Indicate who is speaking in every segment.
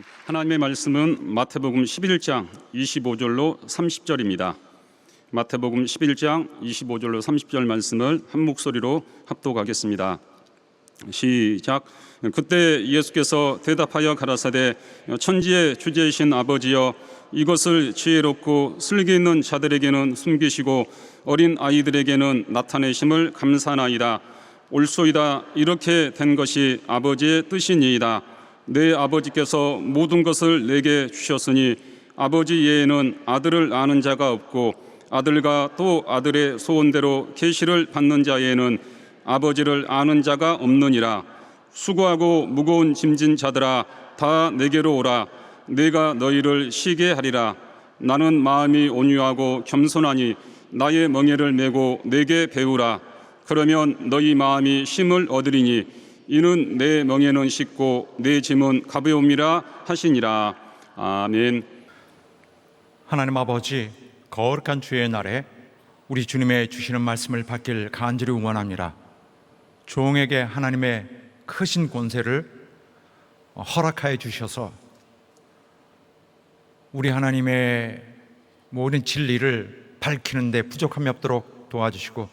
Speaker 1: 하나님의 말씀은 마태복음 11장 25절로 30절입니다. 마태복음 11장 25절로 30절 말씀을 한 목소리로 합독하겠습니다. 시작. 그때 예수께서 대답하여 가라사대 천지의 주제이신 아버지여, 이것을 지혜롭고 슬기 있는 자들에게는 숨기시고 어린 아이들에게는 나타내심을 감사하나이다. 옳소이다. 이렇게 된 것이 아버지의 뜻이니이다. 내 아버지께서 모든 것을 내게 주셨으니 아버지 외에는 아들을 아는 자가 없고 아들과 또 아들의 소원대로 계시를 받는 자에는 아버지를 아는 자가 없느니라. 수고하고 무거운 짐진 자들아, 다 내게로 오라. 내가 너희를 쉬게 하리라. 나는 마음이 온유하고 겸손하니 나의 멍에를 메고 내게 배우라. 그러면 너희 마음이 쉼을 얻으리니 이는 내 멍에는 쉽고 내 짐은 가벼움이라 하시니라. 아멘.
Speaker 2: 하나님 아버지, 거룩한 주의 날에 우리 주님의 주시는 말씀을 받길 간절히 원합니다. 종에게 하나님의 크신 권세를 허락하여 주셔서 우리 하나님의 모든 진리를 밝히는 데 부족함이 없도록 도와주시고,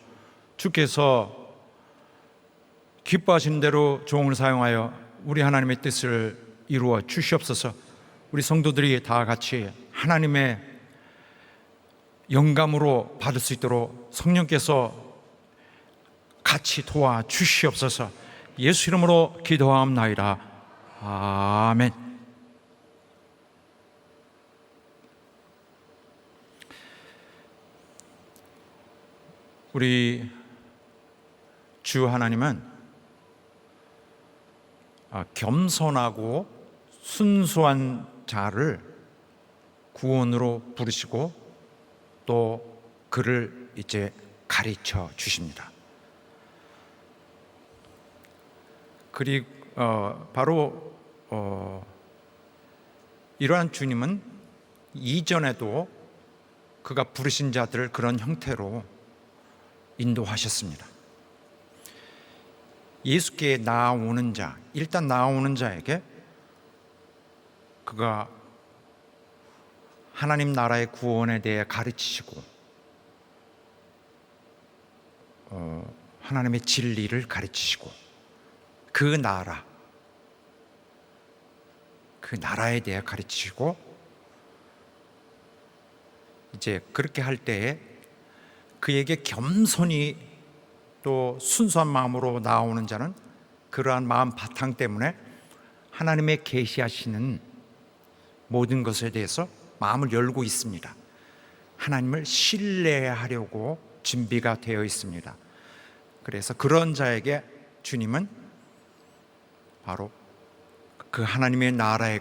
Speaker 2: 주께서 기뻐하시는 대로 종을 사용하여 우리 하나님의 뜻을 이루어 주시옵소서. 우리 성도들이 다 같이 하나님의 영감으로 받을 수 있도록 성령께서 같이 도와주시옵소서. 예수 이름으로 기도하옵나이다. 아멘. 우리 주 하나님은 겸손하고 순수한 자를 구원으로 부르시고 또 그를 이제 가르쳐 주십니다. 그리고 바로 이러한 주님은 이전에도 그가 부르신 자들을 그런 형태로 인도하셨습니다. 예수께 나아오는 자, 일단 나아오는 자에게 그가 하나님 나라의 구원에 대해 가르치시고 하나님의 진리를 가르치시고 그 나라에 대해 가르치시고, 이제 그렇게 할 때에 그에게 겸손히 또 순수한 마음으로 나오는 자는 그러한 마음 바탕 때문에 하나님의 계시하시는 모든 것에 대해서 마음을 열고 있습니다. 하나님을 신뢰하려고 준비가 되어 있습니다. 그래서 그런 자에게 주님은 바로 그 하나님의 나라의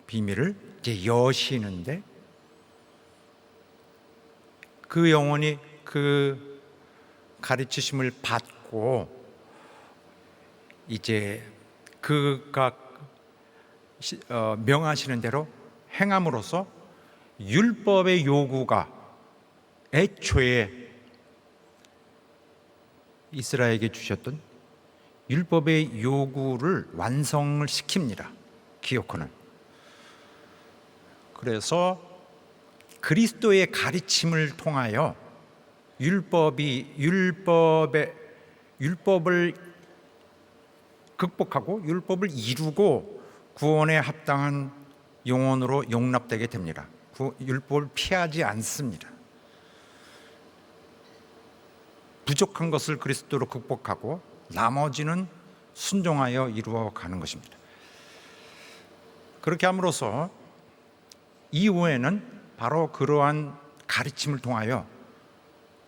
Speaker 2: 비밀을 이제 여시는데, 그 영혼이 그 가르치심을 받고 이제 그가 명하시는 대로 행함으로써 율법의 요구가 애초에 이스라엘에게 주셨던 율법의 요구를 완성을 시킵니다. 기어코는. 그래서 그리스도의 가르침을 통하여 율법을 극복하고 율법을 이루고 구원에 합당한 영혼으로 용납되게 됩니다. 율법을 피하지 않습니다. 부족한 것을 그리스도로 극복하고 나머지는 순종하여 이루어가는 것입니다. 그렇게 함으로써 이후에는 바로 그러한 가르침을 통하여,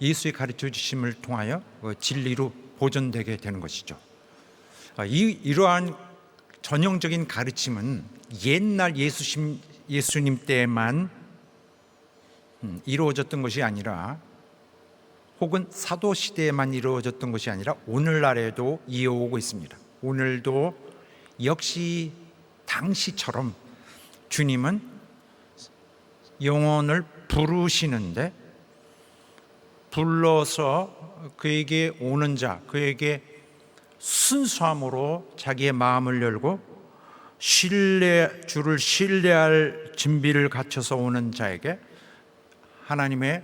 Speaker 2: 예수의 가르쳐 주심을 통하여 진리로 보존되게 되는 것이죠. 이러한 전형적인 가르침은 옛날 예수님 때만 이루어졌던 것이 아니라, 혹은 사도 시대에만 이루어졌던 것이 아니라 오늘날에도 이어오고 있습니다. 오늘도 역시 당시처럼 주님은 영혼을 부르시는데, 불러서 그에게 오는 자, 그에게 순수함으로 자기의 마음을 열고 주를 신뢰할 준비를 갖춰서 오는 자에게 하나님의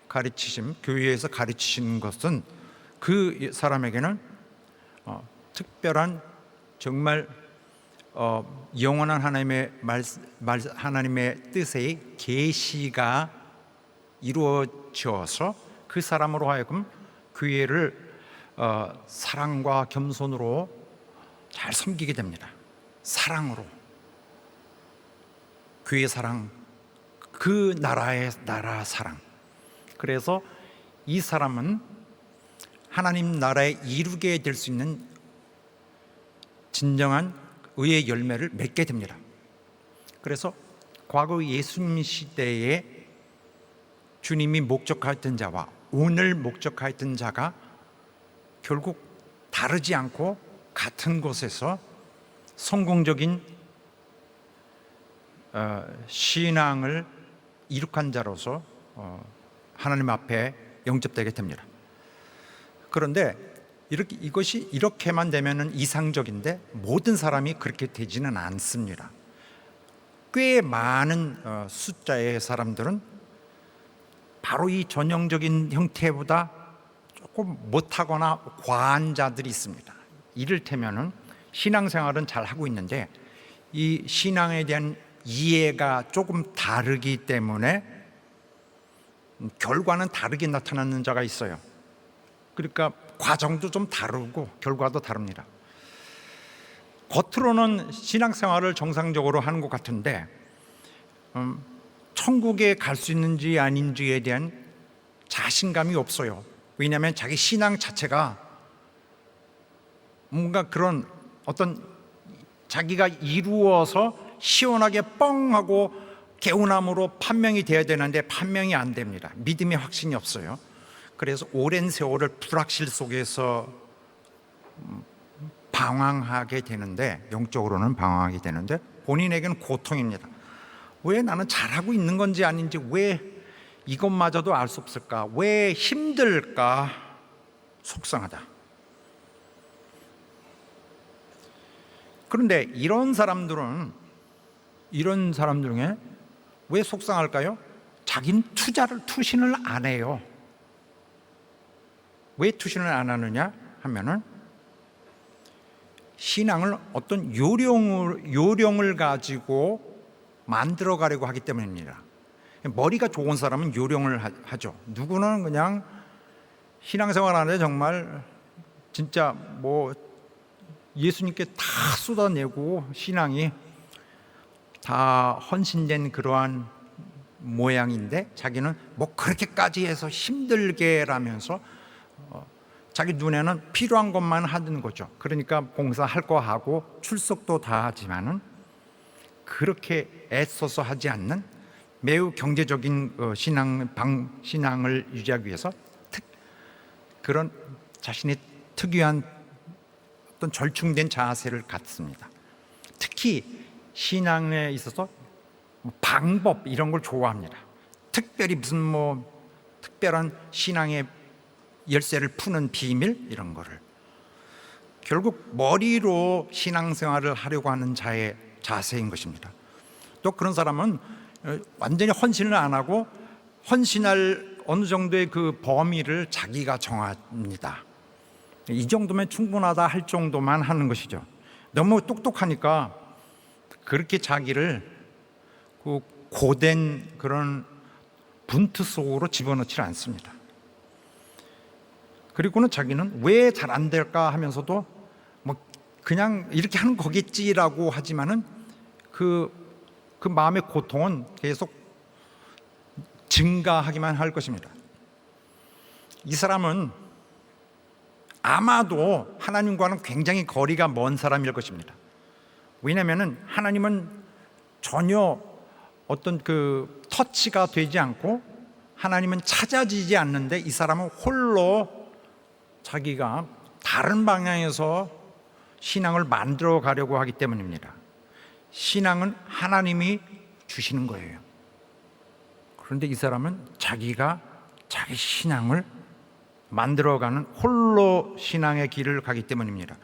Speaker 2: 가르치심, 교회에서 가르치시는 것은 그 사람에게는 특별한 정말 영원한 하나님의 뜻의 계시가 이루어져서 그 사람으로 하여금 교회를 사랑과 겸손으로 잘 섬기게 됩니다. 사랑으로, 교회 사랑, 그 나라의 나라 사랑. 그래서 이 사람은 하나님 나라에 이루게 될 수 있는 진정한 의의 열매를 맺게 됩니다. 그래서 과거 예수님 시대에 주님이 목적하였던 자와 오늘 목적하였던 자가 결국 다르지 않고 같은 곳에서 성공적인 신앙을 이룩한 자로서 하나님 앞에 영접되게 됩니다. 그런데 이것이 이렇게만 되면 이상적인데 모든 사람이 그렇게 되지는 않습니다. 꽤 많은 숫자의 사람들은 바로 이 전형적인 형태보다 조금 못하거나 과한 자들이 있습니다. 이를테면은 신앙생활은 잘 하고 있는데 이 신앙에 대한 이해가 조금 다르기 때문에 결과는 다르게 나타나는 자가 있어요. 그러니까 과정도 좀 다르고 결과도 다릅니다. 겉으로는 신앙생활을 정상적으로 하는 것 같은데 천국에 갈 수 있는지 아닌지에 대한 자신감이 없어요. 왜냐하면 자기 신앙 자체가 뭔가 그런 어떤 자기가 이루어서 시원하게 뻥 하고 개운함으로 판명이 돼야 되는데 판명이 안 됩니다. 믿음의 확신이 없어요. 그래서 오랜 세월을 불확실 속에서 방황하게 되는데, 영적으로는 방황하게 되는데 본인에게는 고통입니다. 왜 나는 잘하고 있는 건지 아닌지, 왜 이것마저도 알 수 없을까, 왜 힘들까, 속상하다. 그런데 이런 사람들 중에 왜 속상할까요? 자기는 투신을 안 해요. 왜 투신을 안 하느냐 하면은 신앙을 어떤 요령을 가지고 만들어 가려고 하기 때문입니다. 머리가 좋은 사람은 요령을 하죠. 누구는 그냥 신앙생활 하는데 정말 진짜 뭐 예수님께 다 쏟아내고 신앙이 다 헌신된 그러한 모양인데 자기는 뭐 그렇게까지 해서 힘들게라면서 자기 눈에는 필요한 것만 하는 거죠. 그러니까 봉사할 거 하고 출석도 다 하지만은 그렇게 애써서 하지 않는 매우 경제적인 신앙을 유지하기 위해서 그런 자신의 특유한 어떤 절충된 자세를 갖습니다. 특히 신앙에 있어서 방법 이런 걸 좋아합니다. 특별히 무슨 특별한 신앙의 열쇠를 푸는 비밀 이런 거를, 결국 머리로 신앙생활을 하려고 하는 자의 자세인 것입니다. 또 그런 사람은 완전히 헌신을 안 하고 헌신할 어느 정도의 그 범위를 자기가 정합니다. 이 정도면 충분하다 할 정도만 하는 것이죠. 너무 똑똑하니까 그렇게 자기를 그 고된 그런 분투 속으로 집어넣지 않습니다. 그리고는 자기는 왜 잘 안 될까 하면서도 뭐 그냥 이렇게 하는 거겠지라고 하지만은 그 마음의 고통은 계속 증가하기만 할 것입니다. 이 사람은 아마도 하나님과는 굉장히 거리가 먼 사람일 것입니다. 왜냐하면 하나님은 전혀 어떤 그 터치가 되지 않고 하나님은 찾아지지 않는데 이 사람은 홀로 자기가 다른 방향에서 신앙을 만들어 가려고 하기 때문입니다. 신앙은 하나님이 주시는 거예요. 그런데 이 사람은 자기가 자기 신앙을 만들어가는 홀로 신앙의 길을 가기 때문입니다.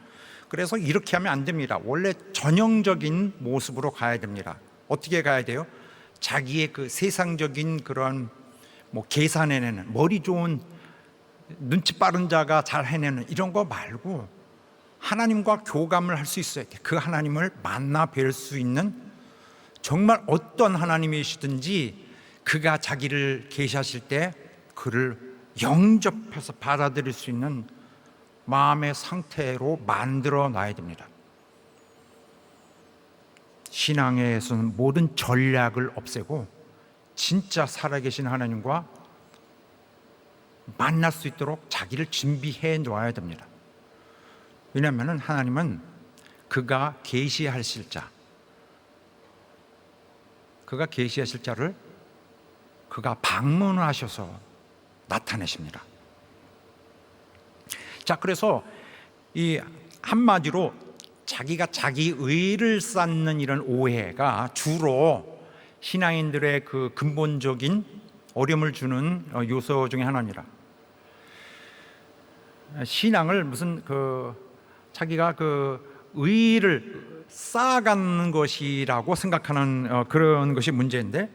Speaker 2: 그래서 이렇게 하면 안 됩니다. 원래 전형적인 모습으로 가야 됩니다. 어떻게 가야 돼요? 자기의 그 세상적인 그런 뭐 계산해내는, 머리 좋은 눈치 빠른 자가 잘 해내는 이런 거 말고 하나님과 교감을 할 수 있어야 돼. 그 하나님을 만나 뵐 수 있는, 정말 어떤 하나님이시든지 그가 자기를 계시하실 때 그를 영접해서 받아들일 수 있는 마음의 상태로 만들어 놔야 됩니다. 신앙에서는 모든 전략을 없애고 진짜 살아계신 하나님과 만날 수 있도록 자기를 준비해 놓아야 됩니다. 왜냐하면 하나님은 그가 계시하실 자, 그가 계시하실 자를 그가 방문하셔서 나타내십니다. 자, 그래서 이 한마디로 자기가 자기 의를 쌓는 이런 오해가 주로 신앙인들의 그 근본적인 어려움을 주는 요소 중에 하나입니다. 신앙을 무슨 자기가 의를 쌓아가는 것이라고 생각하는 그런 것이 문제인데,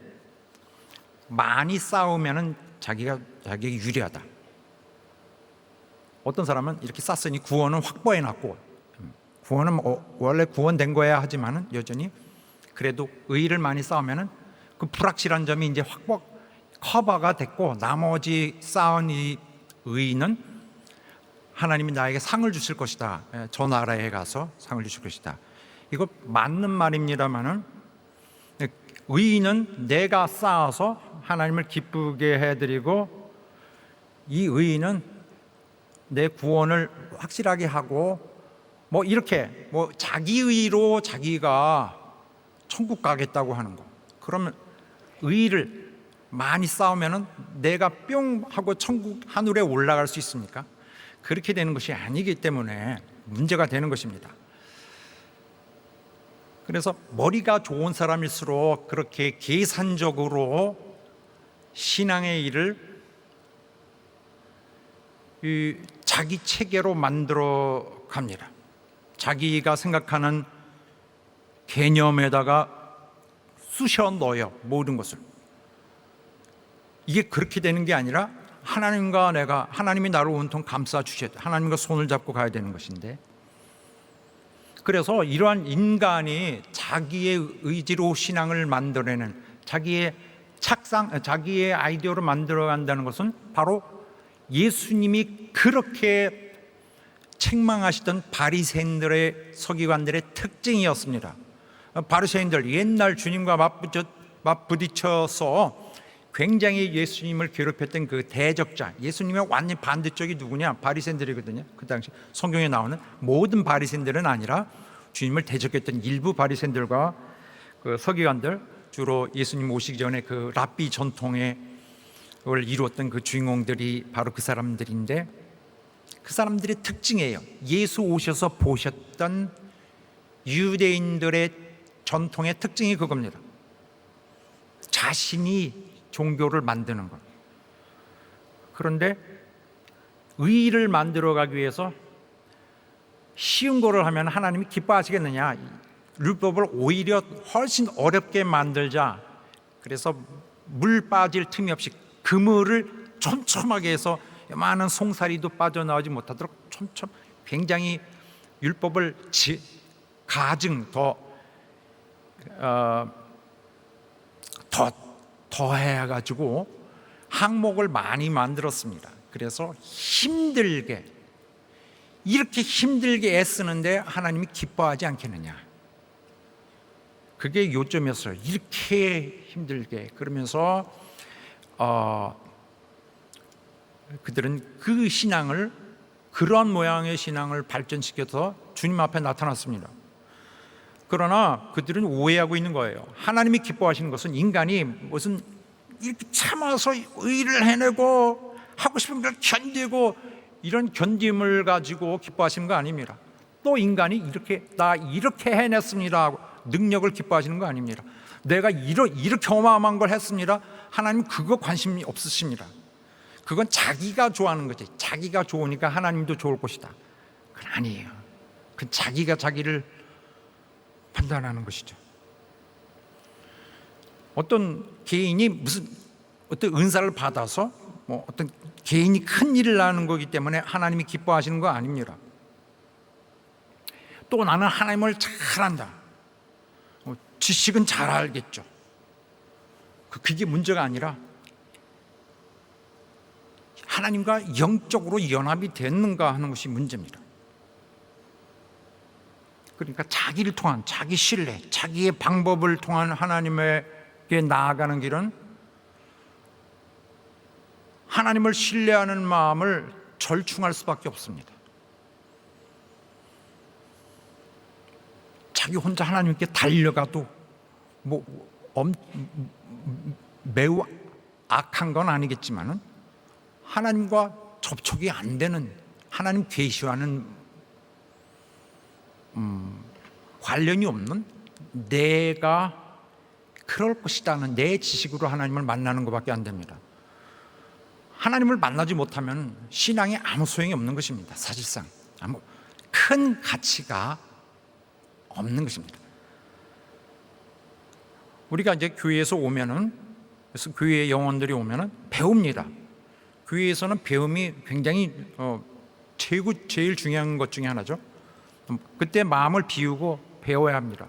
Speaker 2: 많이 쌓으면은 자기가 유리하다. 어떤 사람은 이렇게 쌓았으니 구원은 확보해 놨고, 구원은 원래 구원된 거야 하지만은 여전히 그래도 의를 많이 쌓으면은 그 불확실한 점이 이제 커버가 됐고, 나머지 쌓은 이 의는 하나님이 나에게 상을 주실 것이다. 저 나라에 가서 상을 주실 것이다. 이거 맞는 말입니다만은, 의는 내가 쌓아서 하나님을 기쁘게 해드리고, 이 의는 내 구원을 확실하게 하고, 뭐 이렇게 뭐 자기 의로 자기가 천국 가겠다고 하는 거. 그러면 의를 많이 쌓으면은 내가 뿅 하고 천국 하늘에 올라갈 수 있습니까? 그렇게 되는 것이 아니기 때문에 문제가 되는 것입니다. 그래서 머리가 좋은 사람일수록 그렇게 계산적으로 신앙의 일을 자기 체계로 만들어 갑니다. 자기가 생각하는 개념에다가 쑤셔 넣어요, 모든 것을. 이게 그렇게 되는 게 아니라 하나님이 나를 온통 감싸 주셔야 돼. 하나님과 손을 잡고 가야 되는 것인데, 그래서 이러한 인간이 자기의 의지로 신앙을 만들어내는, 자기의 자기의 아이디어로 만들어간다는 것은 바로 예수님이 그렇게 책망하시던 바리새인들의 서기관들의 특징이었습니다. 바리새인들, 옛날 주님과 맞부딪혀서 굉장히 예수님을 괴롭혔던 그 대적자, 예수님의 완전 반대쪽이 누구냐? 바리새인들이거든요. 그 당시 성경에 나오는 모든 바리새인들은 아니라 주님을 대적했던 일부 바리새인들과 그 서기관들, 주로 예수님 오시기 전에 그 랍비 전통을 이루었던 그 주인공들이 바로 그 사람들인데, 그 사람들의 특징이에요. 예수 오셔서 보셨던 유대인들의 전통의 특징이 그겁니다. 자신이 종교를 만드는 것. 그런데 의를 만들어가기 위해서 쉬운 거를 하면 하나님이 기뻐하시겠느냐? 율법을 오히려 훨씬 어렵게 만들자. 그래서 물 빠질 틈이 없이 그물을 촘촘하게 해서 많은 송사리도 빠져나오지 못하도록 촘촘, 굉장히 율법을 가증 더 해가지고 항목을 많이 만들었습니다. 그래서 이렇게 힘들게 애쓰는데 하나님이 기뻐하지 않겠느냐? 그게 요점이었어요. 이렇게 힘들게. 그러면서 그들은 그 신앙을, 그런 모양의 신앙을 발전시켜서 주님 앞에 나타났습니다. 그러나 그들은 오해하고 있는 거예요. 하나님이 기뻐하시는 것은 인간이 무슨 이렇게 참아서 의를 해내고 하고 싶은 걸 견디고 이런 견딤을 가지고 기뻐하시는 거 아닙니다. 또 인간이 나 이렇게 해냈습니다 하고 능력을 기뻐하시는 거 아닙니다. 내가 이렇게 어마어마한 걸 했습니다. 하나님 그거 관심이 없으십니다. 그건 자기가 좋아하는 거지. 자기가 좋으니까 하나님도 좋을 것이다. 그건 아니에요. 그 자기가 자기를 판단하는 것이죠. 어떤 개인이 무슨 어떤 은사를 받아서 어떤 개인이 큰 일을 하는 거기 때문에 하나님이 기뻐하시는 거 아닙니다. 또 나는 하나님을 잘 안다. 지식은 잘 알겠죠. 그게 문제가 아니라 하나님과 영적으로 연합이 됐는가 하는 것이 문제입니다. 그러니까 자기를 통한 자기 신뢰, 자기의 방법을 통한 하나님에게 나아가는 길은 하나님을 신뢰하는 마음을 절충할 수밖에 없습니다. 자기 혼자 하나님께 달려가도 매우 악한 건 아니겠지만은 하나님과 접촉이 안 되는, 하나님 계시와는 관련이 없는, 내가 그럴 것이라는 내 지식으로 하나님을 만나는 것밖에 안 됩니다. 하나님을 만나지 못하면 신앙이 아무 소용이 없는 것입니다. 사실상 아무 큰 가치가 없는 것입니다. 우리가 이제 교회에서 오면은, 그래서 교회의 영혼들이 오면은 배웁니다. 교회에서는 배움이 굉장히 제일 중요한 것 중에 하나죠. 그때 마음을 비우고 배워야 합니다.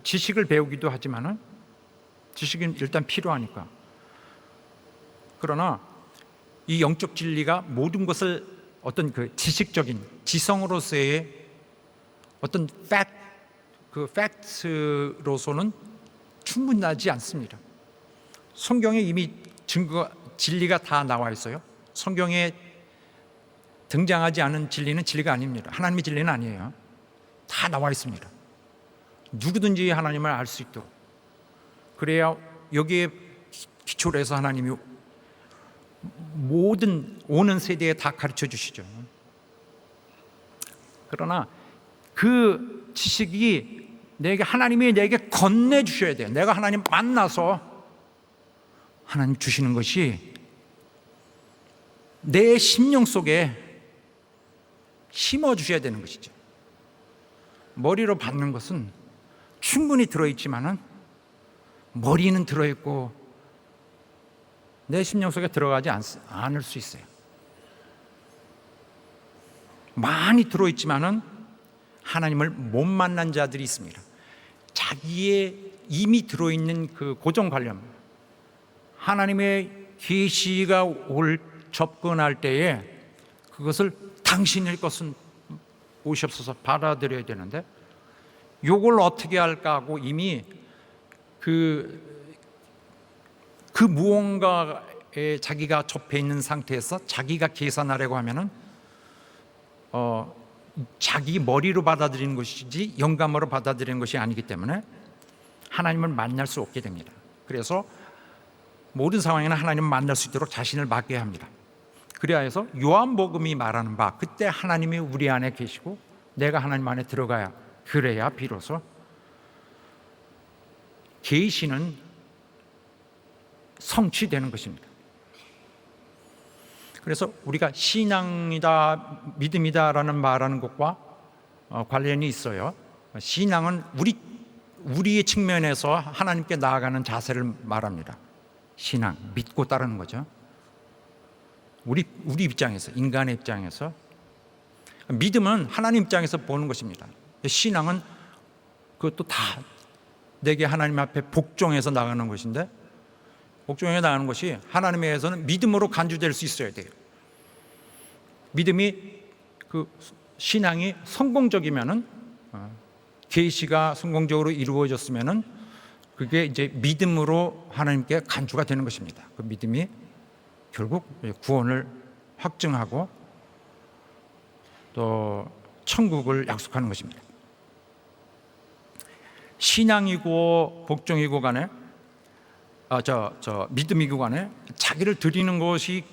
Speaker 2: 지식을 배우기도 하지만은 지식은 일단 필요하니까. 그러나 이 영적 진리가 모든 것을 어떤 그 지식적인 지성으로서의 어떤 팩트로서는 충분하지 않습니다. 성경에 이미 진리가 다 나와 있어요. 성경에 등장하지 않은 진리는 진리가 아닙니다. 하나님의 진리는 아니에요. 다 나와 있습니다. 누구든지 하나님을 알 수 있도록. 그래야 여기에 기초로 해서 하나님이 모든 오는 세대에 다 가르쳐 주시죠. 그러나 그 지식이 하나님이 내게 건네 주셔야 돼요. 내가 하나님 만나서 하나님 주시는 것이 내 심령 속에 심어 주셔야 되는 것이죠. 머리로 받는 것은 충분히 들어있지만은 머리는 들어있고 내 심령 속에 들어가지 않을 수 있어요. 많이 들어있지만은 하나님을 못 만난 자들이 있습니다. 자기의 이미 들어있는 그 고정관념, 하나님의 계시가 접근할 때에 그것을 당신의 것은 오시옵소서 받아들여야 되는데, 이걸 어떻게 할까 하고 이미 그 무언가에 자기가 접해 있는 상태에서 자기가 계산하려고 하면은 자기 머리로 받아들이는 것이지 영감으로 받아들이는 것이 아니기 때문에 하나님을 만날 수 없게 됩니다. 그래서 모든 상황에는 하나님을 만날 수 있도록 자신을 맡겨야 합니다. 그래야 해서 요한복음이 말하는 바, 그때 하나님이 우리 안에 계시고 내가 하나님 안에 들어가야, 그래야 비로소 계시는 성취되는 것입니다. 그래서 우리가 신앙이다, 믿음이다라는 말하는 것과 관련이 있어요. 신앙은 우리의 측면에서 하나님께 나아가는 자세를 말합니다. 신앙, 믿고 따르는 거죠. 우리 입장에서, 인간의 입장에서. 믿음은 하나님 입장에서 보는 것입니다. 신앙은 그것도 다 내게 하나님 앞에 복종해서 나가는 것인데, 복종해 나가는 것이 하나님에 의해서는 믿음으로 간주될 수 있어야 돼요. 믿음이, 그 신앙이 성공적이면은, 계시가 성공적으로 이루어졌으면은 그게 이제 믿음으로 하나님께 간주가 되는 것입니다. 그 믿음이 결국 구원을 확증하고 또 천국을 약속하는 것입니다. 신앙이고 복종이고 간에 믿음이고 간에 자기를 드리는 것이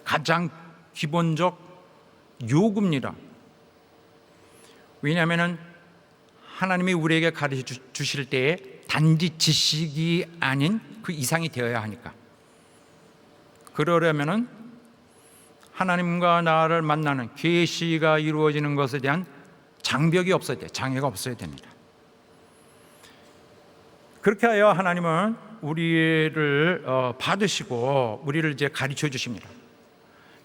Speaker 2: 가장 기본적 요구입니다. 왜냐하면 하나님이 우리에게 가르쳐 주실 때에 단지 지식이 아닌 그 이상이 되어야 하니까. 그러려면 하나님과 나를 만나는 계시가 이루어지는 것에 대한 장벽이 없어야 돼. 장애가 없어야 됩니다. 그렇게 하여 하나님은 우리를 받으시고 우리를 이제 가르쳐 주십니다.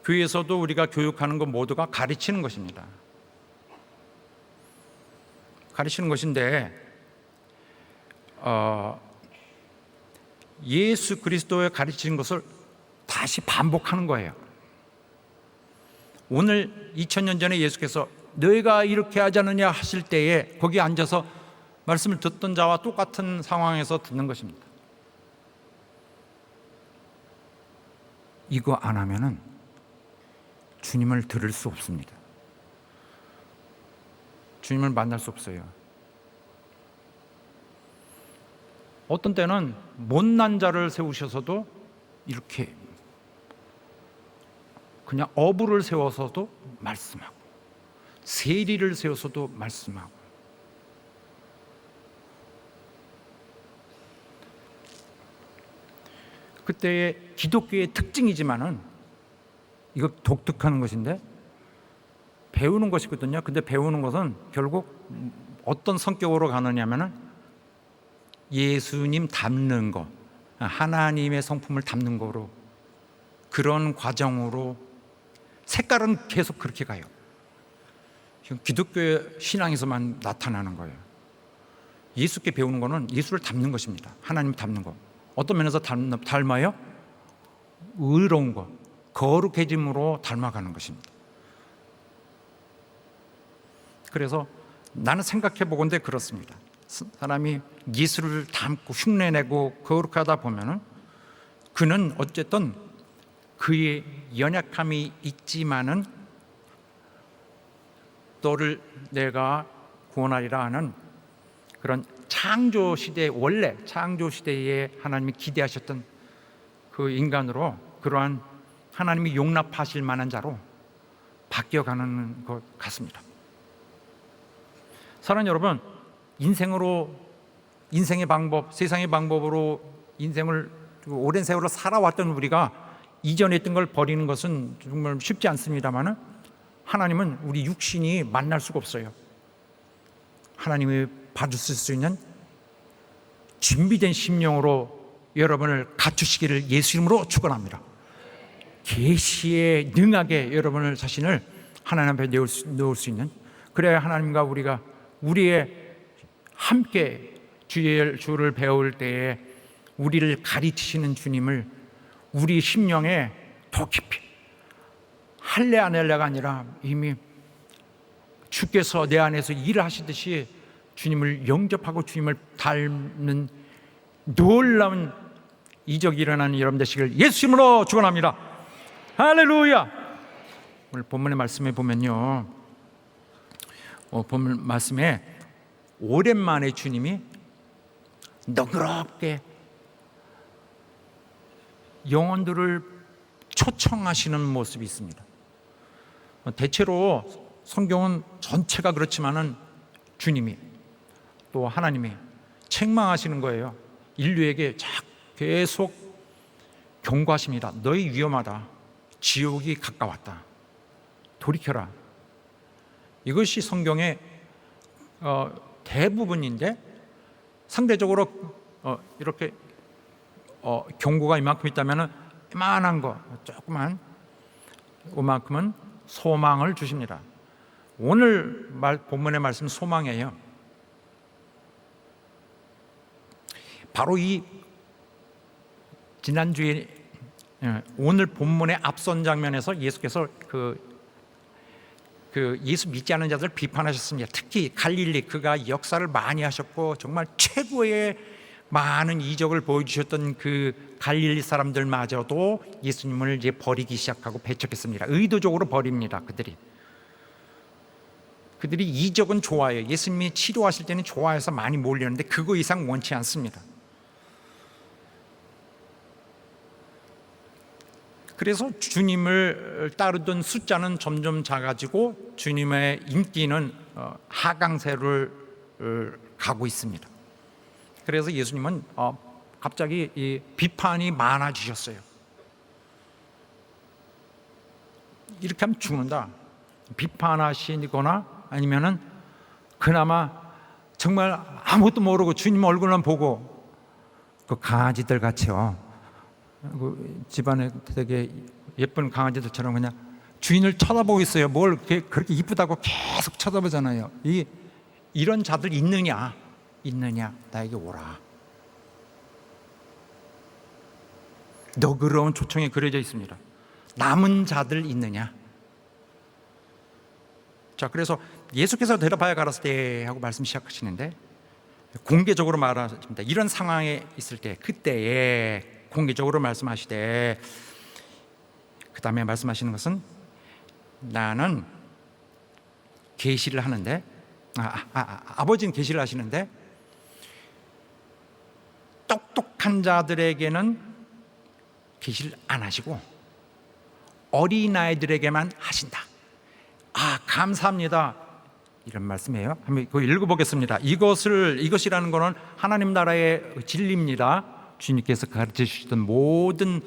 Speaker 2: 교회에서도 우리가 교육하는 것 모두가 가르치는 것입니다. 가르치는 것인데 예수 그리스도의 가르치는 것을 다시 반복하는 거예요. 오늘 2000년 전에 예수께서 너희가 이렇게 하지 않느냐 하실 때에 거기 앉아서 말씀을 듣던 자와 똑같은 상황에서 듣는 것입니다. 이거 안 하면은 주님을 들을 수 없습니다. 주님을 만날 수 없어요. 어떤 때는 못난 자를 세우셔서도 이렇게 그냥 어부를 세워서도 말씀하고 세리를 세워서도 말씀하고 그때의 기독교의 특징이지만은 이거 독특한 것인데 배우는 것이거든요. 근데 배우는 것은 결국 어떤 성격으로 가느냐면은 예수님 닮는 거, 하나님의 성품을 닮는 거로 그런 과정으로 색깔은 계속 그렇게 가요. 기독교의 신앙에서만 나타나는 거예요. 예수께 배우는 거는 예수를 닮는 것입니다. 하나님 닮는 거. 어떤 면에서 닮아요? 의로운 거, 거룩해짐으로 닮아가는 것입니다. 그래서 나는 생각해 보건대 그렇습니다. 사람이 예수를 닮고 흉내내고 거룩하다 보면은 그는 어쨌든 그의 연약함이 있지만은 너를 내가 구원하리라 하는 그런 창조 시대, 원래 창조 시대에 하나님이 기대하셨던 그 인간으로 그러한 하나님이 용납하실 만한 자로 바뀌어가는 것 같습니다. 사랑하는 여러분, 인생의 방법, 세상의 방법으로 인생을 오랜 세월을 살아왔던 우리가 이전에 했던 걸 버리는 것은 정말 쉽지 않습니다만 하나님은 우리 육신이 만날 수가 없어요. 하나님이 받으실 수 있는 준비된 심령으로 여러분을 갖추시기를 예수 이름으로 축원합니다. 계시에 능하게 여러분을 자신을 하나님 앞에 놓을 수 있는, 그래야 하나님과 우리의 함께 주를 배울 때에 우리를 가르치시는 주님을 우리 심령에 더 깊이 할래 안 할래가 아니라 이미 주께서 내 안에서 일을 하시듯이 주님을 영접하고 주님을 닮는 놀라운 이적이 일어나는 여러분 되시길 예수 이름으로 축원합니다. 할렐루야. 오늘 본문의 말씀에 보면요, 본문 말씀에 오랜만에 주님이 너그럽게 영혼들을 초청하시는 모습이 있습니다. 대체로 성경은 전체가 그렇지만은 주님이 또 하나님이 책망하시는 거예요. 인류에게 계속 경고하십니다. 너희 위험하다. 지옥이 가까웠다. 돌이켜라. 이것이 성경의 대부분인데 상대적으로 이렇게 경고가 이만큼 있다면 이만한 거 조그만 이만큼은 소망을 주십니다. 오늘 본문의 말씀 소망이에요. 바로 이 지난주에 오늘 본문의 앞선 장면에서 예수께서 그 예수 믿지 않는 자들 비판하셨습니다. 특히 갈릴리, 그가 역사를 많이 하셨고 정말 최고의 많은 이적을 보여주셨던 그 갈릴리 사람들마저도 예수님을 이제 버리기 시작하고 배척했습니다. 의도적으로 버립니다. 그들이 이적은 좋아해요. 예수님이 치료하실 때는 좋아해서 많이 몰리는데 그거 이상 원치 않습니다. 그래서 주님을 따르던 숫자는 점점 작아지고 주님의 인기는 하강세를 가고 있습니다. 그래서 예수님은 갑자기 이 비판이 많아지셨어요. 이렇게 하면 죽는다. 비판하시거나 아니면은 그나마 정말 아무것도 모르고 주님 얼굴만 보고 그 강아지들 같이요. 그 집안에 되게 예쁜 강아지들처럼 그냥 주인을 쳐다보고 있어요. 뭘 그렇게 이쁘다고 계속 쳐다보잖아요. 이런 자들 있느냐? 나에게 오라. 너그러운 초청에 그려져 있습니다. 남은 자들 있느냐? 자, 그래서 예수께서 데려봐야 가라사대 하고 말씀 시작하시는데 공개적으로 말하십니다. 이런 상황에 있을 때 그때에 공개적으로 말씀하시되 그 다음에 말씀하시는 것은 나는 계시를 하는데 아버지는 계시를 하시는데 똑똑한 자들에게는 계시를 안 하시고 어린아이들에게만 하신다. 감사합니다. 이런 말씀이에요. 한번 그거 읽어보겠습니다. 이것이라는 것은 하나님 나라의 진리입니다. 주님께서 가르쳐 주시던 모든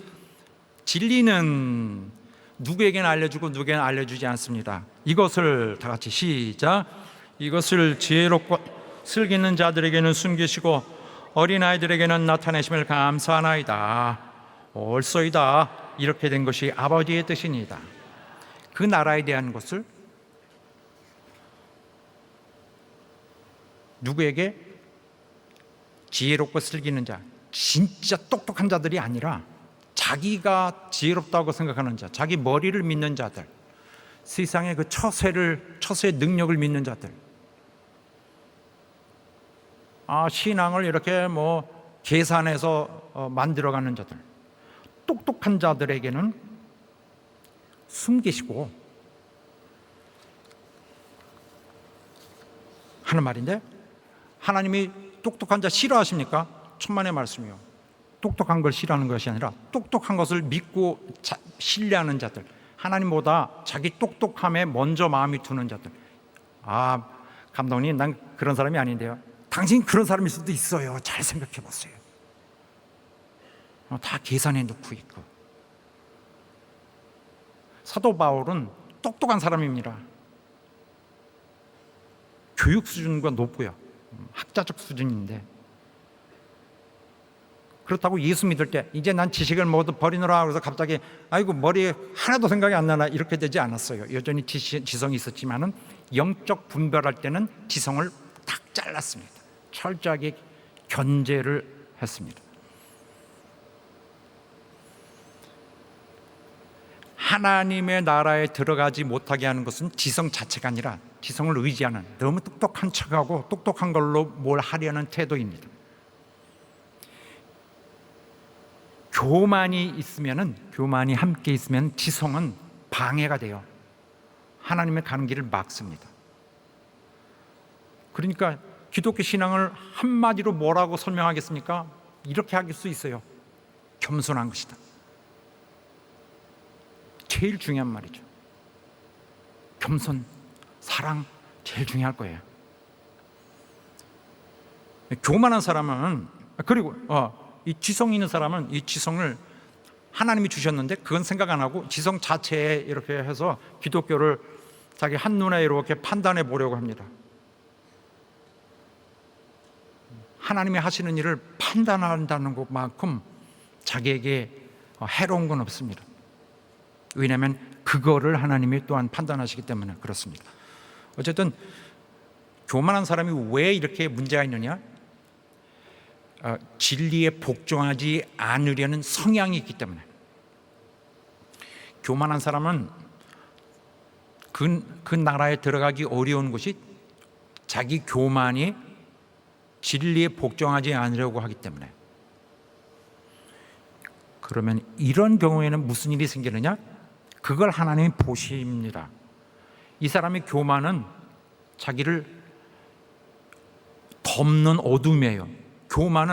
Speaker 2: 진리는 누구에게는 알려주고 누구에게는 알려주지 않습니다. 이것을 다 같이 시작. 이것을 지혜롭고 슬기는 자들에게는 숨기시고 어린아이들에게는 나타내심을 감사하나이다. 옳소이다. 이렇게 된 것이 아버지의 뜻이니이다. 그 나라에 대한 것을 누구에게? 지혜롭고 슬기는 자, 진짜 똑똑한 자들이 아니라 자기가 지혜롭다고 생각하는 자, 자기 머리를 믿는 자들, 세상의 그 처세의 능력을 믿는 자들, 신앙을 이렇게 계산해서 만들어가는 자들, 똑똑한 자들에게는 숨기시고 하는 말인데, 하나님이 똑똑한 자 싫어하십니까? 천만의 말씀이요. 똑똑한 걸 싫어하는 것이 아니라 똑똑한 것을 믿고 신뢰하는 자들, 하나님보다 자기 똑똑함에 먼저 마음이 두는 자들. 감독님, 난 그런 사람이 아닌데요. 당신 그런 사람일 수도 있어요. 잘 생각해 보세요. 다 계산해 놓고 있고. 사도 바울은 똑똑한 사람입니다. 교육 수준과 높고요. 학자적 수준인데, 그렇다고 예수 믿을 때 이제 난 지식을 모두 버리노라 그래서 갑자기 머리에 하나도 생각이 안 나나 이렇게 되지 않았어요. 여전히 지성이 있었지만은 영적 분별할 때는 지성을 탁 잘랐습니다. 철저하게 견제를 했습니다. 하나님의 나라에 들어가지 못하게 하는 것은 지성 자체가 아니라 지성을 의지하는, 너무 똑똑한 척하고 똑똑한 걸로 뭘 하려는 태도입니다. 교만이 함께 있으면 지성은 방해가 돼요. 하나님의 가는 길을 막습니다. 그러니까 기독교 신앙을 한마디로 뭐라고 설명하겠습니까? 이렇게 할 수 있어요. 겸손한 것이다. 제일 중요한 말이죠. 겸손, 사랑 제일 중요할 거예요. 교만한 사람은, 그리고 이 지성 있는 사람은 이 지성을 하나님이 주셨는데 그건 생각 안 하고 지성 자체에 이렇게 해서 기독교를 자기 한눈에 이렇게 판단해 보려고 합니다. 하나님이 하시는 일을 판단한다는 것만큼 자기에게 해로운 건 없습니다. 왜냐하면 그거를 하나님이 또한 판단하시기 때문에 그렇습니다. 어쨌든 교만한 사람이 왜 이렇게 문제가 있느냐? 진리에 복종하지 않으려는 성향이 있기 때문에. 교만한 사람은 그 나라에 들어가기 어려운 것이 자기 교만이 진리에 복종하지 않으려고 하기 때문에. 그러면 이런 경우에는 무슨 일이 생기느냐? 그걸 하나님이 보십니다. 이 사람의 교만은 자기를 덮는 어둠이에요.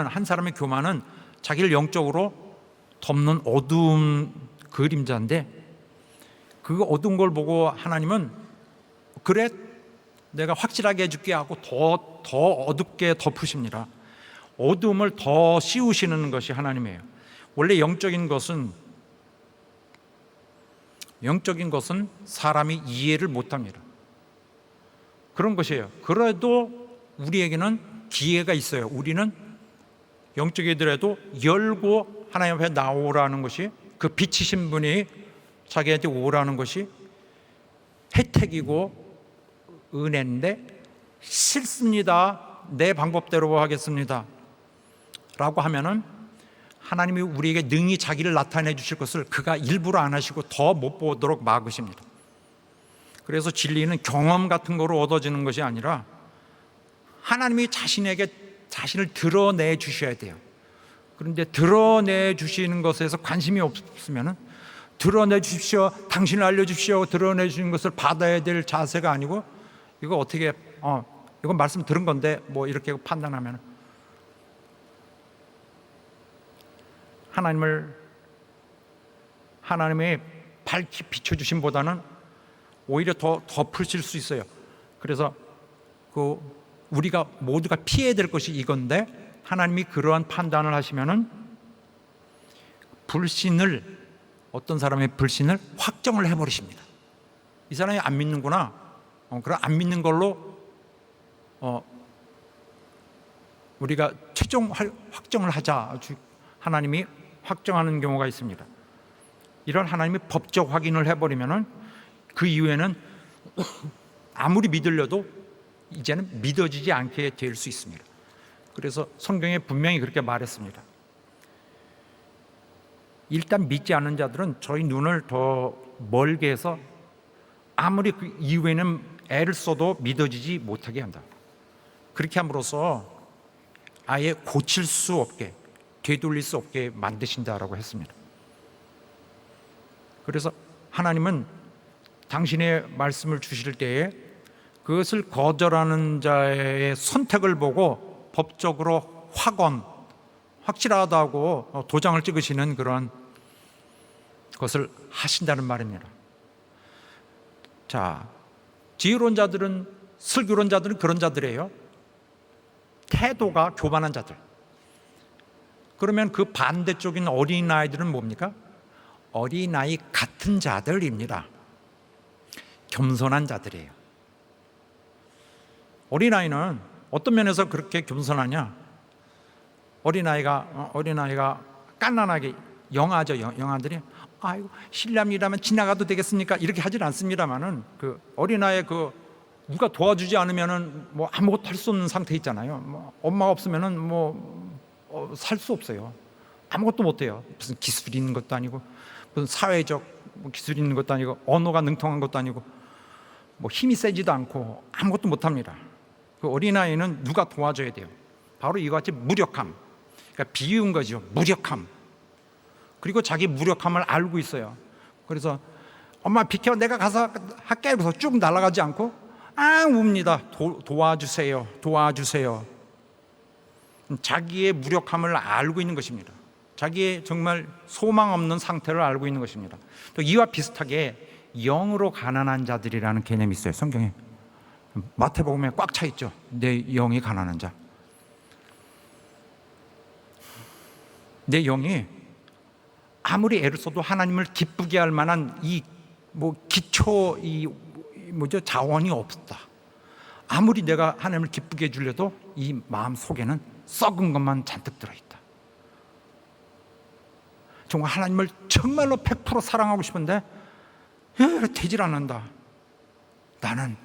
Speaker 2: 한 사람의 교만은 자기를 영적으로 덮는 어두운 그림자인데, 그 어두운 걸 보고 하나님은 그래 내가 확실하게 해줄게 하고 더 어둡게 덮으십니다. 어둠을 더 씌우시는 것이 하나님이에요. 원래 영적인 것은 영적인 것은 사람이 이해를 못합니다. 그런 것이에요. 그래도 우리에게는 기회가 있어요. 우리는 영적이더라도 열고 하나님 앞에 나오라는 것이, 그 빛이신 분이 자기한테 오라는 것이 혜택이고 은혜인데, 싫습니다, 내 방법대로 하겠습니다 라고 하면은 하나님이 우리에게 능히 자기를 나타내 주실 것을 그가 일부러 안 하시고 더 못 보도록 막으십니다. 그래서 진리는 경험 같은 거로 얻어지는 것이 아니라 하나님이 자신을 드러내 주셔야 돼요. 그런데 드러내 주시는 것에서 관심이 없으면, 드러내 주십시오, 당신을 알려주십시오, 드러내 주시는 것을 받아야 될 자세가 아니고, 이거 어떻게 이건 말씀 들은 건데 뭐 이렇게 판단하면, 하나님의 밝히 비춰주심보다는 오히려 더 덮으실 수 있어요. 그래서 우리가 모두가 피해야 될 것이 이건데, 하나님이 그러한 판단을 하시면은 어떤 사람의 불신을 확정을 해버리십니다. 이 사람이 안 믿는구나. 그럼 안 믿는 걸로 우리가 최종 확정을 하자. 하나님이 확정하는 경우가 있습니다. 이런 하나님이 법적 확인을 해버리면은 그 이후에는 아무리 믿으려도 이제는 믿어지지 않게 될 수 있습니다. 그래서 성경에 분명히 그렇게 말했습니다. 일단 믿지 않는 자들은 저희 눈을 더 멀게 해서 아무리 그 이후에는 애를 써도 믿어지지 못하게 한다. 그렇게 함으로써 아예 고칠 수 없게, 되돌릴 수 없게 만드신다라고 했습니다. 그래서 하나님은 당신의 말씀을 주실 때에 그것을 거절하는 자의 선택을 보고 법적으로 확실하다고 도장을 찍으시는 그런 것을 하신다는 말입니다. 자, 지혜로운 슬기로운 자들은 그런 자들이에요. 태도가 교만한 자들. 그러면 그 반대쪽인 어린아이들은 뭡니까? 어린아이 같은 자들입니다. 겸손한 자들이에요. 어린아이는 어떤 면에서 그렇게 겸손하냐? 어린아이가 깐난하게, 영아죠. 영아들이 아이고 신랑이라면 지나가도 되겠습니까? 이렇게 하질 않습니다만은, 그 어린아이 누가 도와주지 않으면은 뭐 아무것도 할 수 없는 상태 있잖아요. 뭐 엄마가 없으면은 살 수 없어요. 아무것도 못 해요. 무슨 기술이 있는 것도 아니고, 무슨 사회적 기술이 있는 것도 아니고, 언어가 능통한 것도 아니고, 뭐 힘이 세지도 않고 아무것도 못 합니다. 그 어린아이는 누가 도와줘야 돼요. 바로 이와 같이 무력함, 그러니까 비유인 거죠. 무력함. 그리고 자기 무력함을 알고 있어요. 그래서 엄마 비켜, 내가 가서 할게. 그래서 쭉 날아가지 않고 웁니다. 도와주세요, 도와주세요. 자기의 무력함을 알고 있는 것입니다. 자기의 정말 소망 없는 상태를 알고 있는 것입니다. 또 이와 비슷하게 영으로 가난한 자들이라는 개념이 있어요. 성경에 마태복음에 꽉 차 있죠. 내 영이 가난한 자. 내 영이 아무리 애를 써도 하나님을 기쁘게 할 만한 기초 자원이 없다. 아무리 내가 하나님을 기쁘게 해주려도 이 마음 속에는 썩은 것만 잔뜩 들어있다. 정말 하나님을 정말로 100% 사랑하고 싶은데 되질 않는다. 나는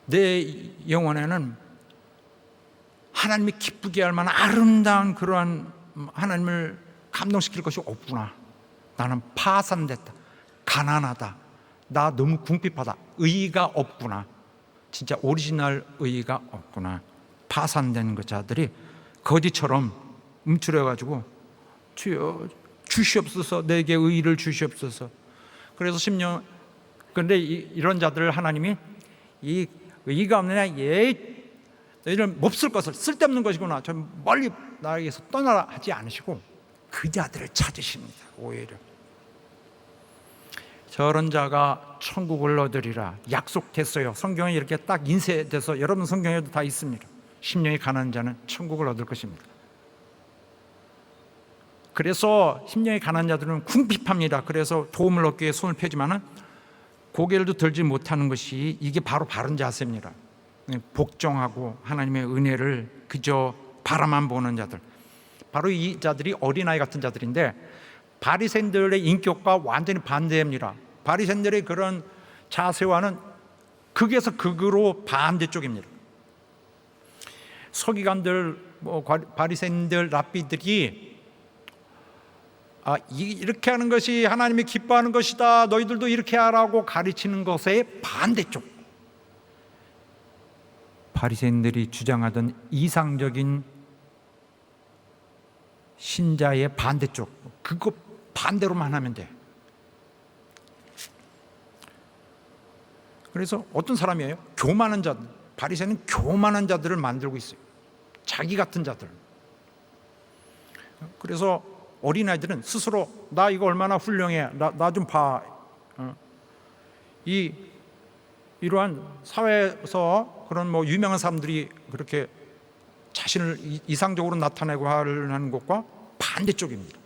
Speaker 2: 내 영혼에는 하나님이 기쁘게 할 만한 아름다운 그러한 하나님을 감동시킬 것이 없구나. 나는 파산됐다. 가난하다. 나 너무 궁핍하다. 의의가 없구나. 진짜 오리지널 의의가 없구나. 파산된 그 자들이 거지처럼 움츠려가지고 주여 주시옵소서, 내게 의의를 주시옵소서. 그래서 그런데 이런 자들을 하나님이 이 의의가 없느냐, 너희는 몹쓸 것을, 쓸데없는 것이구나, 좀 멀리 나에게서 떠나라 하지 않으시고 그 자들을 찾으십니다. 오히려 저런 자가 천국을 얻으리라 약속됐어요. 성경에 이렇게 딱 인쇄돼서 여러분 성경에도 다 있습니다. 심령이 가난한 자는 천국을 얻을 것입니다. 그래서 심령이 가난한 자들은 궁핍합니다. 그래서 도움을 얻기 위해 손을 펴지만은 고개를 들지 못하는 것이 이게 바로 바른 자세입니다. 복종하고 하나님의 은혜를 그저 바라만 보는 자들, 바로 이 자들이 어린아이 같은 자들인데, 바리새인들의 인격과 완전히 반대입니다. 바리새인들의 그런 자세와는 극에서 극으로 반대쪽입니다. 서기관들, 바리새인들, 랍비들이 이렇게 하는 것이 하나님이 기뻐하는 것이다, 너희들도 이렇게 하라고 가르치는 것의 반대쪽, 바리새인들이 주장하던 이상적인 신자의 반대쪽, 그거 반대로만 하면 돼. 그래서 어떤 사람이에요? 교만한 자들, 바리새인은 교만한 자들을 만들고 있어요. 자기 같은 자들. 그래서 어린아이들은 스스로 나 이거 얼마나 훌륭해, 나 좀 봐. 이러한 사회에서 그런 유명한 사람들이 그렇게 자신을 이상적으로 나타내고 하는 것과 반대쪽입니다.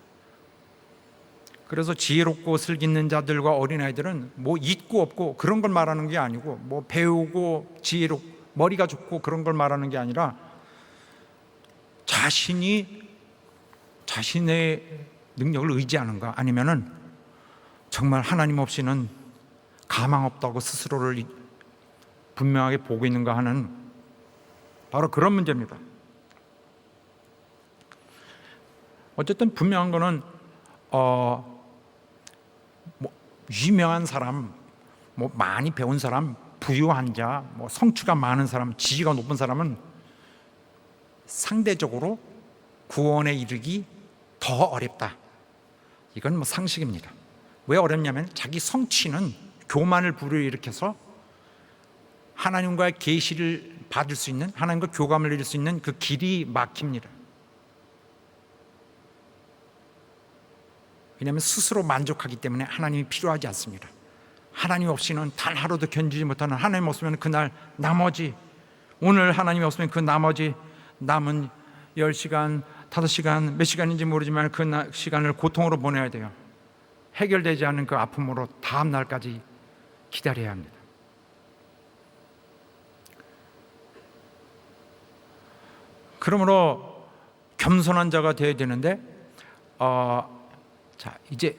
Speaker 2: 그래서 지혜롭고 슬기있는 자들과 어린아이들은 있고 없고 그런 걸 말하는 게 아니고, 배우고 지혜롭고 머리가 좋고 그런 걸 말하는 게 아니라, 자신의 능력을 의지하는가, 아니면은 정말 하나님 없이는 가망 없다고 스스로를 분명하게 보고 있는가 하는, 바로 그런 문제입니다. 어쨌든 분명한 거는 유명한 사람, 많이 배운 사람, 부유한 자, 성취가 많은 사람, 지위가 높은 사람은 상대적으로 구원에 이르기 더 어렵다. 이건 상식입니다. 왜 어렵냐면 자기 성취는 교만을 불러일으켜서 하나님과의 계시를 받을 수 있는, 하나님과 교감을 이룰 수 있는 그 길이 막힙니다. 왜냐하면 스스로 만족하기 때문에 하나님이 필요하지 않습니다. 하나님 없이는 단 하루도 견디지 못하는, 하나님 없으면 그날 나머지, 오늘 하나님이 없으면 그 나머지 남은 10시간, 5시간, 몇 시간인지 모르지만 그 시간을 고통으로 보내야 돼요. 해결되지 않는 그 아픔으로 다음 날까지 기다려야 합니다. 그러므로 겸손한 자가 되어야 되는데, 자, 이제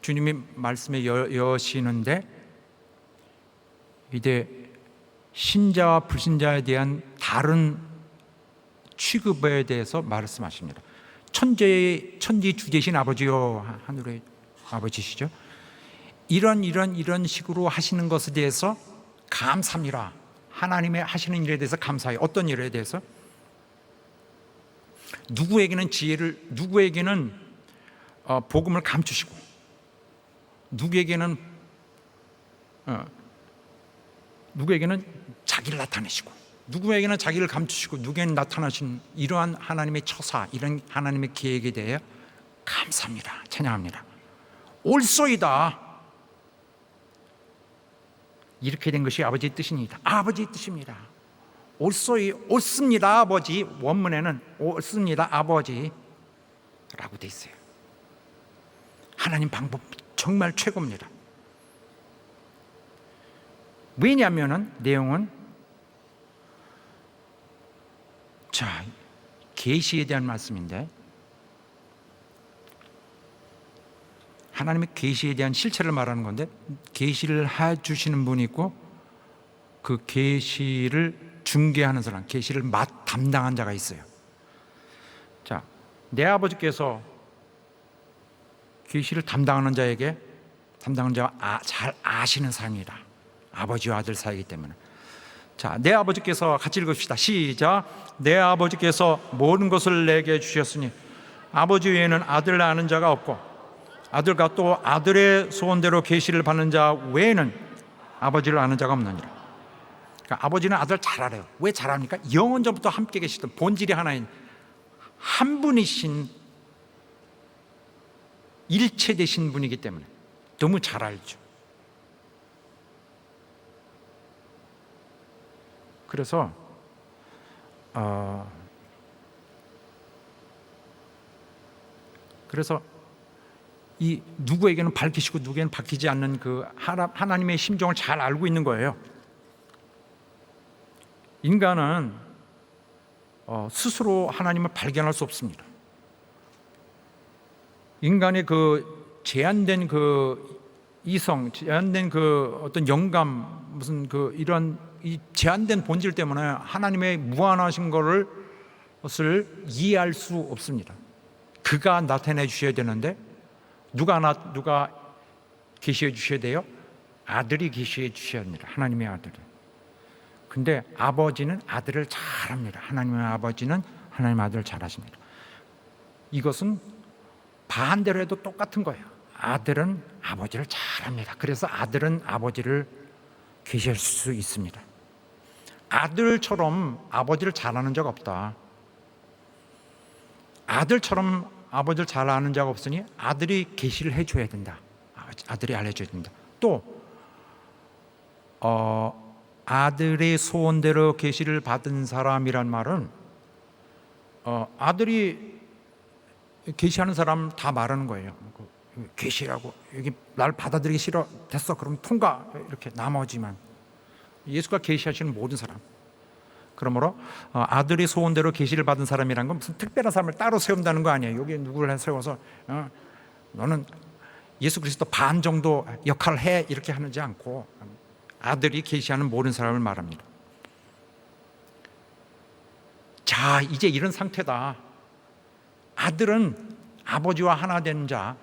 Speaker 2: 주님이 말씀에 여시는데, 이제 신자와 불신자에 대한 다른 취급에 대해서 말씀하십니다. 천지 주제신 아버지요, 하늘의 아버지시죠. 이런 식으로 하시는 것에 대해서 감사합니다. 하나님의 하시는 일에 대해서 감사해요. 어떤 일에 대해서? 누구에게는 지혜를, 누구에게는 복음을 감추시고, 누구에게는 자기를 나타내시고, 누구에게는 자기를 감추시고, 누구에게는 나타나신 이러한 하나님의 처사, 이런 하나님의 계획에 대해 감사합니다. 찬양합니다. 옳소이다. 이렇게 된 것이 아버지의 뜻입니다. 아버지의 뜻입니다. 옳습니다 아버지. 원문에는 옳습니다 아버지라고 돼 있어요. 하나님 방법 정말 최고입니다. 왜냐하면 내용은, 자, 계시에 대한 말씀인데, 하나님의 계시에 대한 실체를 말하는 건데, 계시를 해주시는 분이 있고 그 계시를 중개하는 사람, 계시를 담당한 자가 있어요. 자, 내 아버지께서 계시를 담당하는 자에게, 담당하는 자가 잘 아시는 사람이라, 아버지와 아들 사이이기 때문에. 자, 내 아버지께서, 같이 읽읍시다. 시작. 내 아버지께서 모든 것을 내게 주셨으니 아버지 외에는 아들을 아는 자가 없고, 아들과 또 아들의 소원대로 계시를 받는 자 외에는 아버지를 아는 자가 없느니라. 그러니까 아버지는 아들 잘 알아요. 왜 잘 압니까? 영원전부터 함께 계시던 본질이 하나인 한 분이신, 일체 되신 분이기 때문에 너무 잘 알죠. 그래서 그래서 이 누구에게는 밝히시고 누구에게는 밝히지 않는 그 하나님의 심정을 잘 알고 있는 거예요. 인간은 스스로 하나님을 발견할 수 없습니다. 인간의 그 제한된 그 이성, 제한된 그 어떤 영감, 무슨 그 이런 이 제한된 본질 때문에 하나님의 무한하신 것을 이해할 수 없습니다. 그가 나타내 주셔야 되는데 누가 계시해 주셔야 돼요? 아들이 계시해 주셔야 합니다. 하나님의 아들이. 근데 아버지는 아들을 잘합니다. 하나님의 아버지는 하나님의 아들을 잘하십니다. 이것은 반대로 해도 똑같은 거예요. 아들은 아버지를 잘합니다. 그래서 아들은 아버지를 계시할 수 있습니다. 아들처럼 아버지를 잘하는 자가 없다. 아들처럼 아버지를 잘 아는 자가 없으니 아들이 계시를 해줘야 된다. 아들이 알려줘야 된다. 또 아들의 소원대로 계시를 받은 사람이란 말은 아들이 계시하는 사람 다 말하는 거예요. 계시라고 여기 날 받아들이기 싫어 됐어 그럼 통과 이렇게 나머지만 예수가 계시하시는 모든 사람. 그러므로 아들의 소원대로 계시를 받은 사람이란 건 무슨 특별한 사람을 따로 세운다는 거 아니에요. 여기 누구를 세워서 너는 예수 그리스도 반 정도 역할을 해 이렇게 하지 않고 아들이 계시하는 모든 사람을 말합니다. 자, 이제 이런 상태다. 아들은 아버지와 하나 된 자,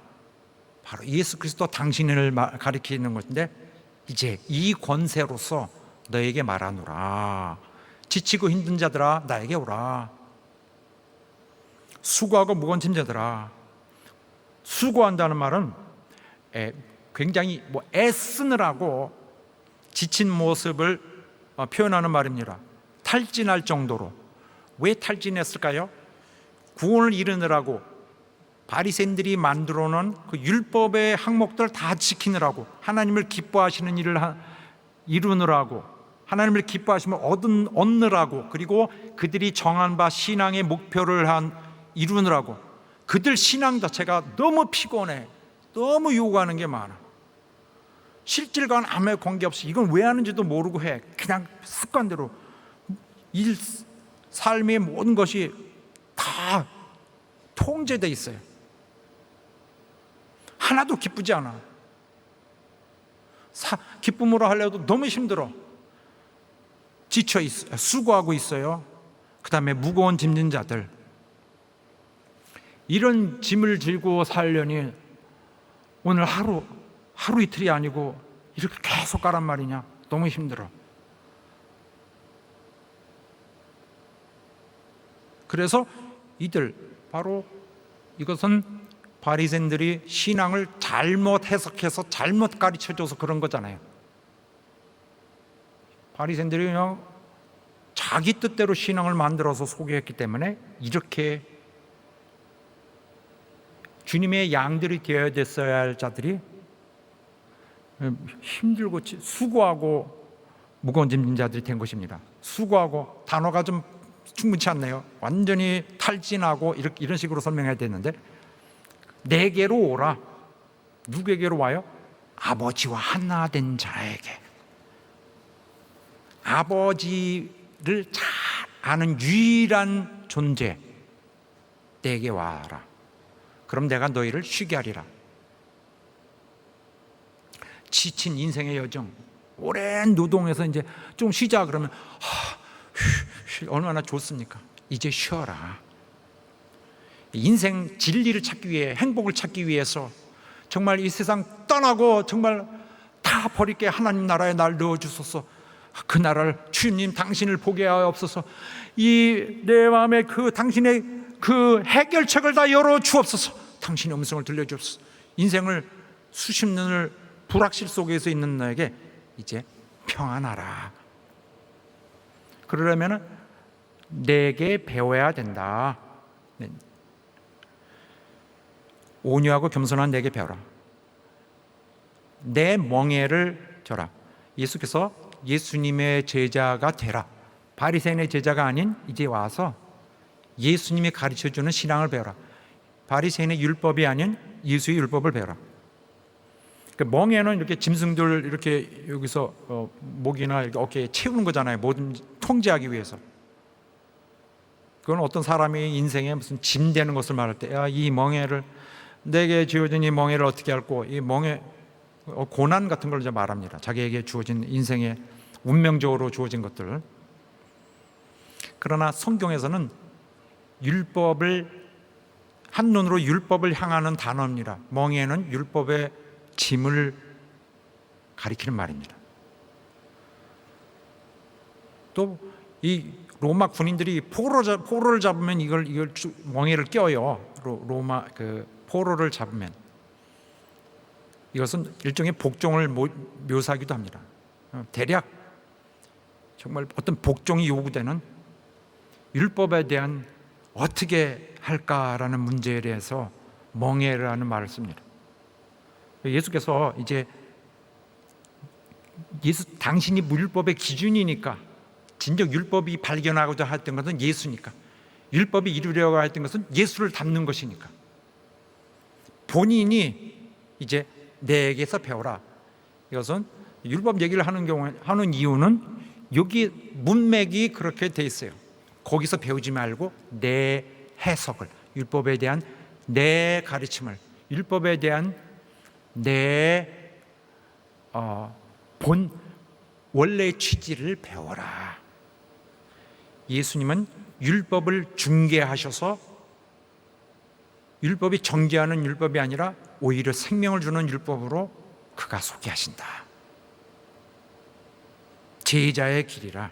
Speaker 2: 바로 예수 그리스도 당신을 가리키는 것인데 이제 이 권세로서 너에게 말하노라. 지치고 힘든 자들아 나에게 오라. 수고하고 무거운 짐 자들아. 수고한다는 말은 굉장히 애쓰느라고 지친 모습을 표현하는 말입니다. 탈진할 정도로. 왜 탈진했을까요? 구원을 이루느라고 바리새인들이 만들어 놓은 그 율법의 항목들을 다 지키느라고, 하나님을 기뻐하시는 일을 이루느라고, 하나님을 기뻐하시면 얻느라고, 그리고 그들이 정한 바 신앙의 목표를 이루느라고, 그들 신앙 자체가 너무 피곤해. 너무 요구하는 게 많아. 실질과는 아무 관계없이 이건 왜 하는지도 모르고 해. 그냥 습관대로 삶의 모든 것이 다 통제돼 있어요. 하나도 기쁘지 않아. 기쁨으로 하려도 너무 힘들어. 지쳐 있어요. 수고하고 있어요. 그 다음에 무거운 짐진 자들. 이런 짐을 들고 살려니 오늘 하루 이틀이 아니고 이렇게 계속 가란 말이냐. 너무 힘들어. 그래서 바로 이것은 바리새인들이 신앙을 잘못 해석해서 잘못 가르쳐줘서 그런 거잖아요. 바리새인들이 그냥 자기 뜻대로 신앙을 만들어서 소개했기 때문에 이렇게 주님의 양들이 되어야 됐어야 할 자들이 힘들고 수고하고 무거운 짐진 자들이 된 것입니다. 수고하고 단어가 좀 충분치 않네요. 완전히 탈진하고 이런 식으로 설명해야 되는데, 내게로 오라. 누구에게로 와요? 아버지와 하나 된 자에게. 아버지를 잘 아는 유일한 존재, 내게 와라. 그럼 내가 너희를 쉬게 하리라. 지친 인생의 여정, 오랜 노동에서 이제 좀 쉬자 그러면 얼마나 좋습니까? 이제 쉬어라. 인생 진리를 찾기 위해, 행복을 찾기 위해서 정말 이 세상 떠나고 정말 다 버릴게. 하나님 나라에 날 넣어주소서. 그 나라를 주님 당신을 보게 하옵소서. 이 내 마음에 그 당신의 그 해결책을 다 열어 주옵소서. 당신의 음성을 들려주옵소서. 인생을 수십 년을 불확실 속에서 있는 나에게 이제 평안하라. 그러려면 내게 배워야 된다. 온유하고 겸손한 내게 배워라. 내 멍에를 져라. 예수께서 예수님의 제자가 되라. 바리새인의 제자가 아닌 이제 와서 예수님이 가르쳐주는 신앙을 배워라. 바리새인의 율법이 아닌 예수의 율법을 배워라. 그 멍에는 이렇게 짐승들 이렇게 여기서 목이나 이렇게 어깨에 채우는 거잖아요. 뭐든 통제하기 위해서. 그건 어떤 사람이 인생에 무슨 짐 되는 것을 말할 때, 야, 이 멍에를 내게 주어진 이 멍에를 어떻게 할꼬? 이 멍에 고난 같은 걸 이제 말합니다. 자기에게 주어진 인생에 운명적으로 주어진 것들. 그러나 성경에서는 율법을 한눈으로 율법을 향하는 단어입니다. 멍에는 율법의 짐을 가리키는 말입니다. 또 이 로마 군인들이 포로를 잡으면 이걸 멍에를 껴요. 로마 그 포로를 잡으면 이것은 일종의 복종을 묘사하기도 합니다. 대략 정말 어떤 복종이 요구되는 율법에 대한 어떻게 할까라는 문제에 대해서 멍에라는 말을 씁니다. 예수께서 이제 당신이 율법의 기준이니까, 진정 율법이 발견하고자 했던 것은 예수니까, 율법이 이루려고 했던 것은 예수를 닮는 것이니까 본인이 이제 내게서 배워라. 이것은 율법 얘기를 하는 이유는 여기 문맥이 그렇게 돼 있어요. 거기서 배우지 말고 내 해석을, 율법에 대한 내 가르침을, 율법에 대한 내 본 원래의 취지를 배워라. 예수님은 율법을 중개하셔서 율법이 정죄하는 율법이 아니라 오히려 생명을 주는 율법으로 그가 소개하신다. 제자의 길이라.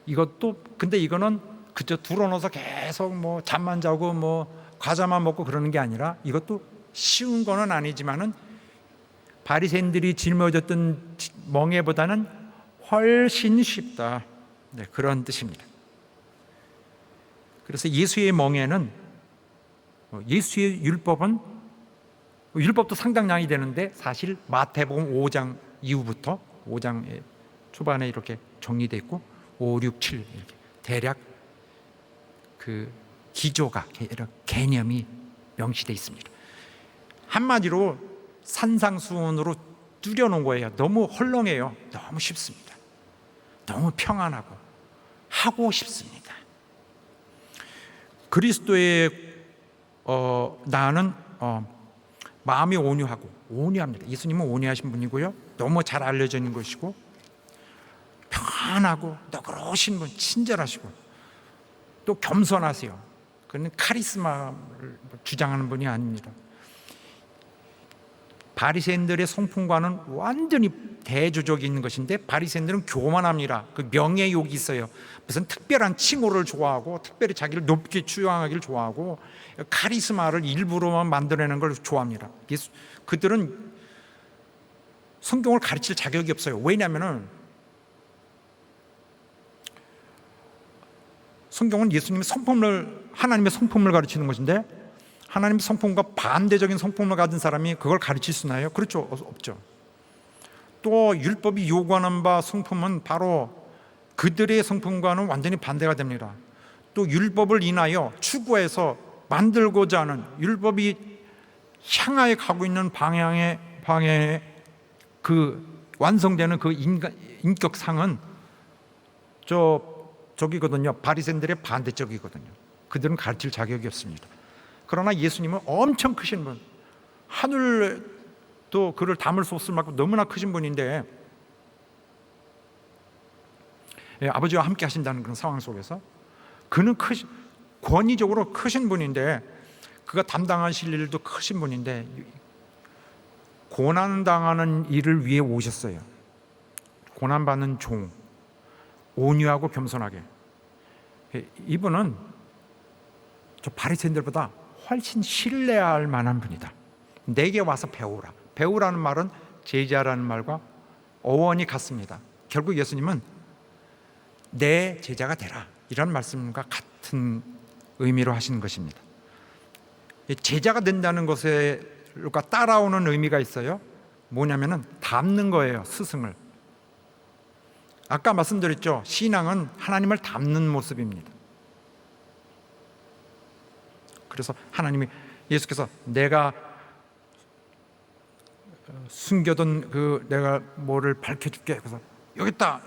Speaker 2: 이것도 근데 이거는 그저 둘러놓아서 계속 뭐 잠만 자고 뭐 과자만 먹고 그러는 게 아니라, 이것도 쉬운 거는 아니지만은 바리새인들이 짊어졌던 멍에보다는 훨씬 쉽다. 네, 그런 뜻입니다. 그래서 예수의 멍에는, 예수의 율법은, 율법도 상당량이 되는데 사실 마태복음 5장 이후부터 5장 초반에 이렇게 정리되어 있고 5, 6, 7 이렇게 대략 그 기조가, 개념이 명시되어 있습니다. 한마디로 산상수훈으로 뚫어놓은 거예요. 너무 헐렁해요. 너무 쉽습니다. 너무 평안하고 하고 싶습니다. 그리스도의 나는 마음이 온유합니다. 예수님은 온유하신 분이고요. 너무 잘 알려져 있는 것이고, 평안하고 너그러우신 분, 친절하시고 또 겸손하세요. 그는 카리스마를 주장하는 분이 아닙니다. 바리새인들의 성품과는 완전히 대조적이 있는 것인데, 바리새인들은 교만합니다. 그 명예욕이 있어요. 무슨 특별한 칭호를 좋아하고, 특별히 자기를 높게 추앙하기를 좋아하고, 카리스마를 일부러만 만들어내는 걸 좋아합니다. 그들은 성경을 가르칠 자격이 없어요. 왜냐하면 성경은 예수님의 성품을, 하나님의 성품을 가르치는 것인데, 하나님의 성품과 반대적인 성품을 가진 사람이 그걸 가르칠 수 있나요? 그렇죠. 없죠. 또 율법이 요구하는 바 성품은 바로 그들의 성품과는 완전히 반대가 됩니다. 또 율법을 인하여 추구해서 만들고자 하는, 율법이 향하여 가고 있는 방향의 그 완성되는 그 인격상은 저기거든요. 바리새인들의 반대쪽이거든요. 그들은 가르칠 자격이 없습니다. 그러나 예수님은 엄청 크신 분, 하늘도 그를 담을 수 없을 만큼 너무나 크신 분인데, 아버지와 함께 하신다는 그런 상황 속에서 그는 권위적으로 크신 분인데, 그가 담당하실 일도 크신 분인데 고난당하는 일을 위해 오셨어요. 고난받는 종, 온유하고 겸손하게. 이분은 저 바리새인들보다 훨씬 신뢰할 만한 분이다. 내게 와서 배우라. 배우라는 말은 제자라는 말과 어원이 같습니다. 결국 예수님은 내 제자가 되라, 이런 말씀과 같은 의미로 하시는 것입니다. 제자가 된다는 것에 따라오는 의미가 있어요. 뭐냐면은 닮는 거예요. 스승을. 아까 말씀드렸죠. 신앙은 하나님을 닮는 모습입니다. 그래서 하나님이 예수께서 내가 숨겨둔 그 내가 뭐를 밝혀줄게. 그래서 여기 있다,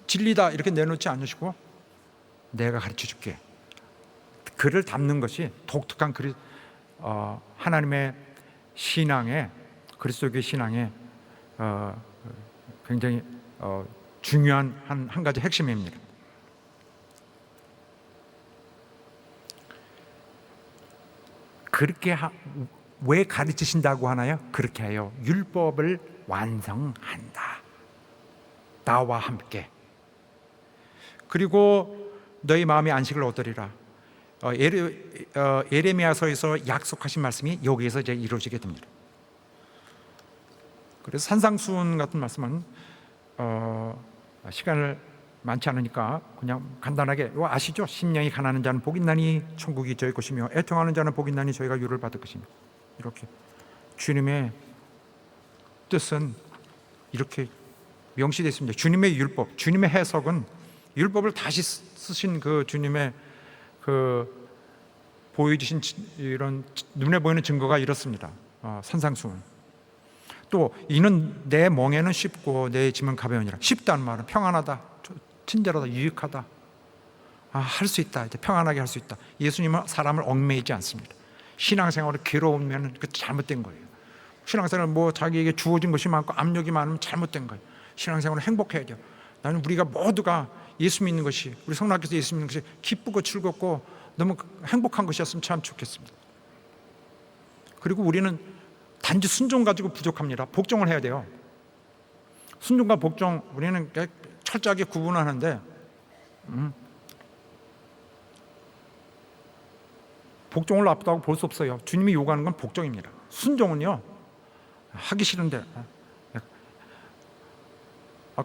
Speaker 2: 진리다 이렇게 내놓지 않으시고 내가 가르쳐줄게. 글을 담는 것이 독특한 하나님의 신앙에, 그리스도교의 신앙에 굉장히 중요한 한 가지 핵심입니다. 그렇게 왜 가르치신다고 하나요? 그렇게 해요. 율법을 완성한다. 나와 함께. 그리고 너희 마음의 안식을 얻으리라. 예레미야서에서 약속하신 말씀이 여기에서 이제 이루어지게 됩니다. 그래서 산상수훈 같은 말씀은 시간을 많지 않으니까 그냥 간단하게 아시죠? 심령이 가난한 자는 복이 있나니 천국이 저희 것이며 애통하는 자는 복이 있나니 저희가 유를 받을 것이며. 이렇게 주님의 뜻은 이렇게 명시되어 있습니다. 주님의 율법, 주님의 해석은 율법을 다시 쓰신 그 주님의 그 보여주신 이런 눈에 보이는 증거가 이렇습니다. 산상수훈. 또 이는 내 멍에는 쉽고 내 짐은 가벼우니라. 쉽다는 말은 평안하다, 친절하다, 유익하다, 할 수 있다, 이제 평안하게 할 수 있다. 예수님은 사람을 얽매이지 않습니다. 신앙생활을 괴로우면 그 잘못된 거예요. 신앙생활은 뭐 자기에게 주어진 것이 많고 압력이 많으면 잘못된 거예요. 신앙생활은 행복해야죠. 나는 우리가 모두가 예수 믿는 것이, 우리 성락께서 예수 믿는 것이 기쁘고 즐겁고 너무 행복한 것이었으면 참 좋겠습니다. 그리고 우리는 단지 순종 가지고 부족합니다. 복종을 해야 돼요. 순종과 복종 우리는 철저하게 구분하는데 복종을 나쁘다고 볼 수 없어요. 주님이 요구하는 건 복종입니다. 순종은요, 하기 싫은데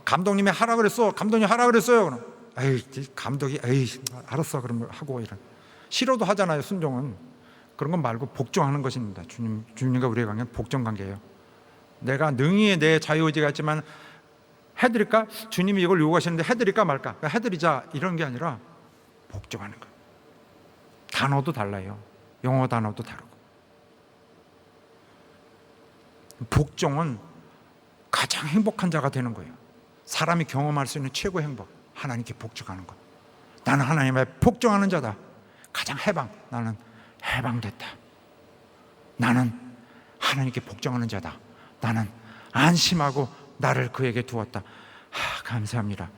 Speaker 2: 감독님이 하라 그랬어. 감독님 하라 그랬어요. 그럼 감독이 알았어 그러면 하고 이런. 싫어도 하잖아요. 순종은. 그런 건 말고 복종하는 것입니다. 주님과 우리의 관계는 복종 관계예요. 내가 능히 내 자유의지가 있지만 해드릴까? 주님이 이걸 요구하시는데 해드릴까 말까? 해드리자 이런 게 아니라 복종하는 거예요. 단어도 달라요. 영어 단어도 다르고. 복종은 가장 행복한 자가 되는 거예요. 사람이 경험할 수 있는 최고의 행복, 하나님께 복종하는 것. 나는 하나님의 복종하는 자다. 가장 해방. 나는 해방됐다. 나는 하나님께 복종하는 자다. 나는 안심하고 나를 그에게 두었다. 감사합니다.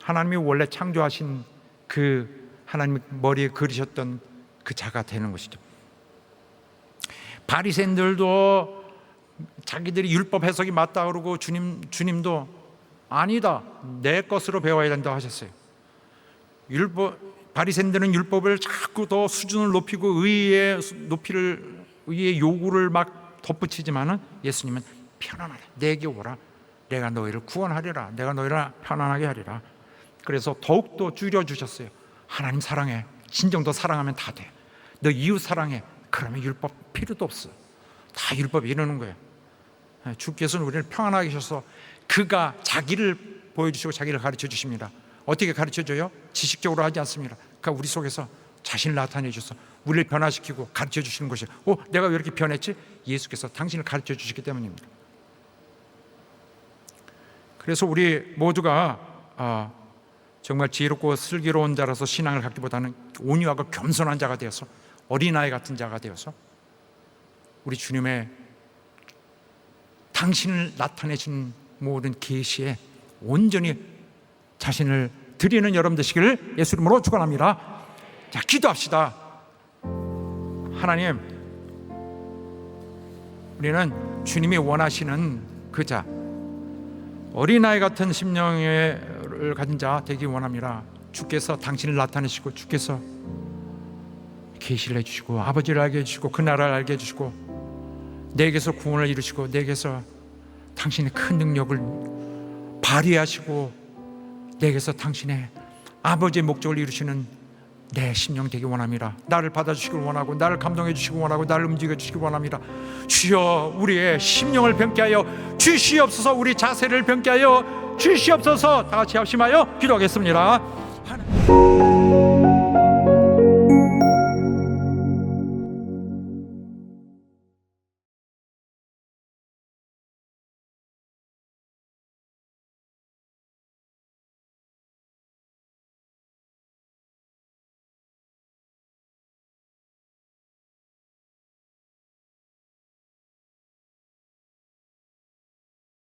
Speaker 2: 하나님이 원래 창조하신 그 하나님 머리에 그리셨던 그 자가 되는 것이죠. 바리새인들도 자기들이 율법 해석이 맞다 그러고 주님도 아니다, 내 것으로 배워야 된다 하셨어요. 바리새인들은 율법을 자꾸 더 수준을 높이고 의의 요구를 막 덧붙이지만은 예수님은 편안하라, 내게 오라, 내가 너희를 구원하리라, 내가 너희를 편안하게 하리라. 그래서 더욱더 줄여주셨어요. 하나님 사랑해, 진정 더 사랑하면 다 돼. 너 이웃 사랑해, 그러면 율법 필요도 없어. 다 율법이 이루는 거예요. 주께서는 우리를 평안하게 하셔서 그가 자기를 보여주시고 자기를 가르쳐 주십니다. 어떻게 가르쳐 줘요? 지식적으로 하지 않습니다. 그러니까 우리 속에서 자신을 나타내 주셔서 우리를 변화시키고 가르쳐 주시는 것이, 내가 왜 이렇게 변했지? 예수께서 당신을 가르쳐 주시기 때문입니다. 그래서 우리 모두가 정말 지혜롭고 슬기로운 자라서 신앙을 갖기보다는 온유하고 겸손한 자가 되어서, 어린아이 같은 자가 되어서 우리 주님의 당신을 나타내신 모든 계시에 온전히 자신을 드리는 여러분 되시기를 예수 이름으로 축원합니다. 자, 기도합시다. 하나님, 우리는 주님이 원하시는 그 자, 어린아이 같은 심령을 가진 자 되기 원합니다. 주께서 당신을 나타내시고, 주께서 계시를 해주시고, 아버지를 알게 해주시고, 그 나라를 알게 해주시고, 내게서 구원을 이루시고, 내게서 당신의 큰 능력을 발휘하시고, 내게서 당신의 아버지의 목적을 이루시는 내 심령 되기 원합니다. 나를 받아주시길 원하고, 나를 감동해 주시기 원하고, 나를 움직여 주시기 원합니다. 주여, 우리의 심령을 변케 하여 주시옵소서. 우리 자세를 변케 하여 주시옵소서. 다 같이 합심하여 기도하겠습니다.